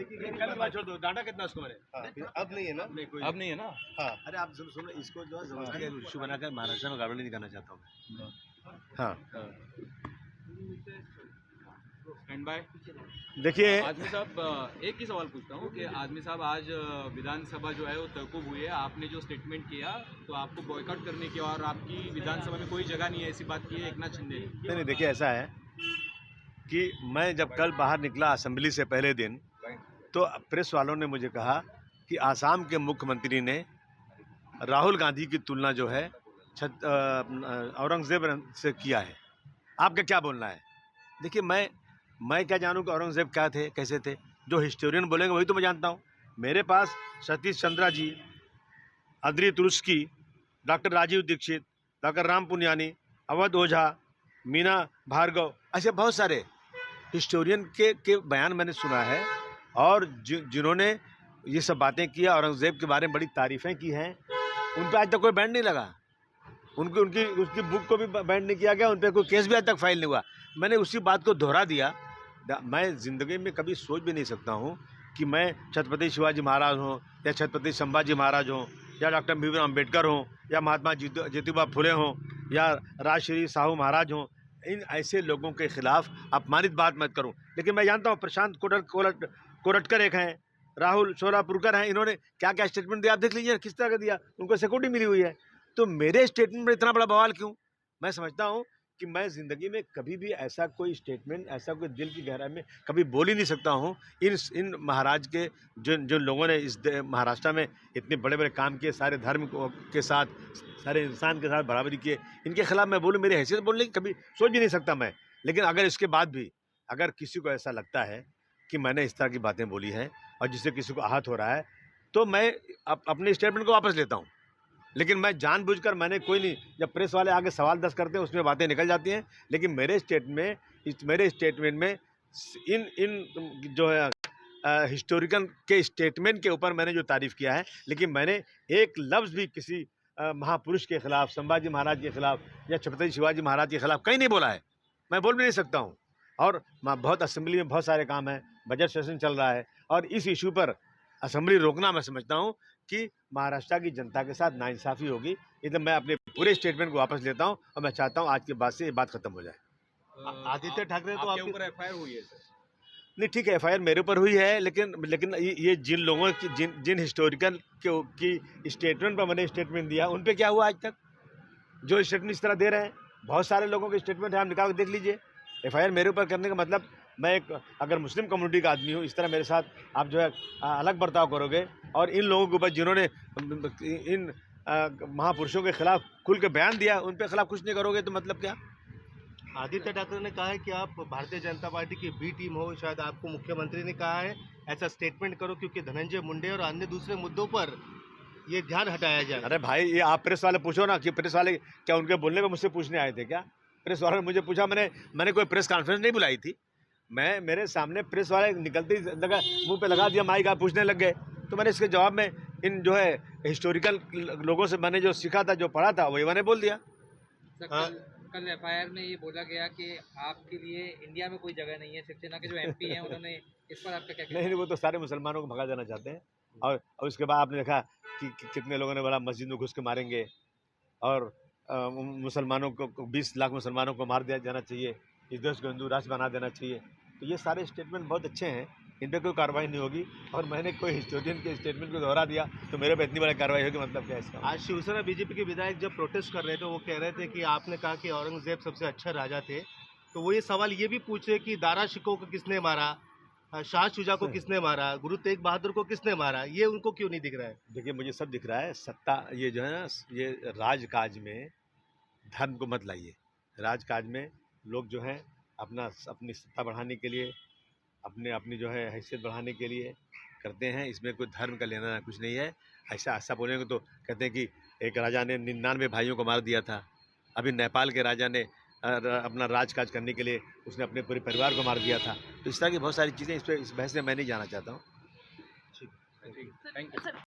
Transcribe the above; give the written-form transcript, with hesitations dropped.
कल की बात छोड़ दो, डांटा कितना उसको मैंने? हाँ, अब नहीं है ना? अब नहीं है ना? हाँ। अरे आप सुनो, इसको जो है इशू बनाकर महाराष्ट्र में गड़बड़ी नहीं करना चाहता हूँ मैं। हाँ, एंड बाय। देखिए आजमी साहब, एक ही सवाल पूछता हूँ कि आजमी साहब आज विधानसभा जो है वो तहकूब हुई है, आपने जो स्टेटमेंट किया तो आपको बॉयकॉट करने की और आपकी विधानसभा में कोई जगह नहीं है, ऐसी बात की है एकनाथ शिंदे ने। नहीं, देखिए ऐसा है कि मैं जब कल बाहर निकला असेंबली से पहले दिन, तो प्रेस वालों ने मुझे कहा कि आसाम के मुख्यमंत्री ने राहुल गांधी की तुलना जो है औरंगजेब से किया है। आपका क्या बोलना है? देखिए मैं क्या जानूं कि औरंगजेब क्या थे, कैसे थे? जो हिस्टोरियन बोलेंगे वही तो मैं जानता हूं। मेरे पास Satish Chandra ji, Audrey Truschke, doctor Rajiv Dixit, doctor Ram Puniyani, Awadh Ojha, Meena Bhargav, ऐसे बहुत सारे हिस्टोरियन के बयान मैंने सुना है। और जिन्होंने ये सब बातें किया, औरंगजेब के बारे में बड़ी तारीफ़ें की हैं, उन पर आज तक कोई बैंड नहीं लगा। उसकी बुक को भी बैंड नहीं किया गया, उन पर कोई केस भी आज तक फाइल नहीं हुआ। मैंने उसी बात को दोहरा दिया। मैं ज़िंदगी में कभी सोच भी नहीं सकता हूँ कि मैं छत्रपति शिवाजी महाराज हों या छत्रपति संभाजी महाराज हों या डॉक्टर भीमराव अम्बेडकर हों या महात्मा ज्योतिबा फुले हों या राजश्री साहू महाराज हों, इन ऐसे लोगों के खिलाफ अपमानित बात मत करूं। लेकिन मैं जानता हूं प्रशांत कोरटकर एक हैं, राहुल शोलापुरकर हैं, इन्होंने क्या क्या स्टेटमेंट दिया आप देख लीजिए किस तरह का दिया, उनको सिक्योरिटी मिली हुई है। तो मेरे स्टेटमेंट में इतना बड़ा बवाल क्यों? मैं समझता हूं कि मैं ज़िंदगी में कभी भी ऐसा कोई स्टेटमेंट, ऐसा कोई दिल की गहराई में कभी बोल ही नहीं सकता हूं। इन महाराज के जो लोगों ने इस महाराष्ट्र में इतने बड़े बड़े काम किए, सारे धर्म के साथ, सारे इंसान के साथ बराबरी किए, इनके खिलाफ मैं बोलूँ, मेरी हैसियत बोलने की कभी सोच भी नहीं सकता मैं। लेकिन अगर इसके बाद भी अगर किसी को ऐसा लगता है कि मैंने इस तरह की बातें बोली हैं और जिससे किसी को आहत हो रहा है, तो मैं अपने स्टेटमेंट को वापस लेता हूँ। लेकिन मैं जानबूझकर मैंने कोई नहीं, जब प्रेस वाले आगे सवाल 10 करते हैं उसमें बातें निकल जाती हैं। लेकिन मेरे स्टेटमेंट में इन जो है हिस्टोरिकल के स्टेटमेंट के ऊपर मैंने जो तारीफ़ किया है, लेकिन मैंने एक लफ्ज़ भी किसी महापुरुष के खिलाफ, संभाजी महाराज के खिलाफ या छत्रपति शिवाजी महाराज के खिलाफ कहीं नहीं बोला है। मैं बोल भी नहीं सकता हूँ। और बहुत असेंबली में बहुत सारे काम हैं, बजट सेशन चल रहा है और इस इशू पर असेंबली रोकना मैं समझता हूँ कि महाराष्ट्र की जनता के साथ नाइंसाफ़ी होगी। इसलिए मैं अपने पूरे स्टेटमेंट को वापस लेता हूँ और मैं चाहता हूँ आज के बाद से ये बात खत्म हो जाए। आदित्य ठाकरे तो आपके ऊपर एफआईआर हुई है सर? नहीं, ठीक है, एफआईआर मेरे ऊपर हुई है, लेकिन ये जिन लोगों की जिन हिस्टोरिकल की स्टेटमेंट पर मैंने स्टेटमेंट दिया, उन पर क्या हुआ आज तक? जो स्टेटमेंट इस तरह दे रहे हैं, बहुत सारे लोगों के स्टेटमेंट है, आप निकाल के देख लीजिए। एफआईआर मेरे ऊपर करने का मतलब, मैं एक अगर मुस्लिम कम्युनिटी का आदमी हूँ, इस तरह मेरे साथ आप जो है अलग बर्ताव करोगे और इन लोगों के ऊपर जिन्होंने इन महापुरुषों के खिलाफ खुल के बयान दिया, उन पे खिलाफ कुछ नहीं करोगे तो मतलब क्या? आदित्य ठाकरे ने कहा है कि आप भारतीय जनता पार्टी की बी टीम हो, शायद आपको मुख्यमंत्री ने कहा है ऐसा स्टेटमेंट करो क्योंकि धनंजय मुंडे और अन्य दूसरे मुद्दों पर ये ध्यान हटाया जाए। अरे भाई, ये आप प्रेस वाले पूछो ना कि प्रेस वाले क्या उनके बोलने पे मुझसे पूछने आए थे क्या? प्रेस वाले ने मुझे पूछा, मैंने कोई प्रेस कॉन्फ्रेंस नहीं बुलाई थी। मेरे सामने प्रेस वाले निकलते ही लगा मुंह पे लगा दिया माइक, आप पूछने लग गए। तो मैंने इसके जवाब में इन जो है हिस्टोरिकल लोगों से मैंने जो सीखा था, जो पढ़ा था, वही मैंने बोल दिया। कल एफआईआर में ये बोला गया कि आपके लिए इंडिया में कोई जगह नहीं है। शिवसेना के जो एमपी हैं उन्होंने इस पर आपका क्या कहना है? नहीं, वो तो सारे मुसलमानों को भगा देना चाहते हैं। और उसके बाद आपने देखा कि कितने लोगों ने बोला मस्जिद में घुस के मारेंगे और मुसलमानों को 20 लाख मुसलमानों को मार दिया जाना चाहिए, इस देश को हिंदू राष्ट्र बना देना चाहिए। तो ये सारे स्टेटमेंट बहुत अच्छे हैं, इन पर कोई कार्रवाई नहीं होगी। और मैंने कोई हिस्टोरियन के स्टेटमेंट को दोहरा दिया तो मेरे पे इतनी बड़ी कार्रवाई होगी, मतलब क्या है इसका? आज शिवसेना बीजेपी के विधायक जब प्रोटेस्ट कर रहे थे, वो कह रहे थे कि आपने कहा कि औरंगजेब सबसे अच्छा राजा थे, तो वो ये सवाल ये भी पूछे कि दारा शिकोह को किसने मारा, शाह शुजा को किसने मारा, गुरु तेग बहादुर को किसने मारा, ये उनको क्यों नहीं दिख रहा है? देखिए, मुझे सब दिख रहा है। सत्ता ये जो है ना, ये राजकाज में धर्म को मत लाइए। राजकाज में लोग जो हैं अपनी सत्ता बढ़ाने के लिए, अपनी जो है हैसियत बढ़ाने के लिए करते हैं। इसमें कोई धर्म का लेना कुछ नहीं है। ऐसा बोलेंगे तो कहते हैं कि एक राजा ने 99 भाइयों को मार दिया था। अभी नेपाल के राजा ने अपना राजकाज करने के लिए उसने अपने पूरे परिवार को मार दिया था। तो इस तरह की बहुत सारी चीज़ें, इस बहस में मैं नहीं जाना चाहता हूँ। Thank you.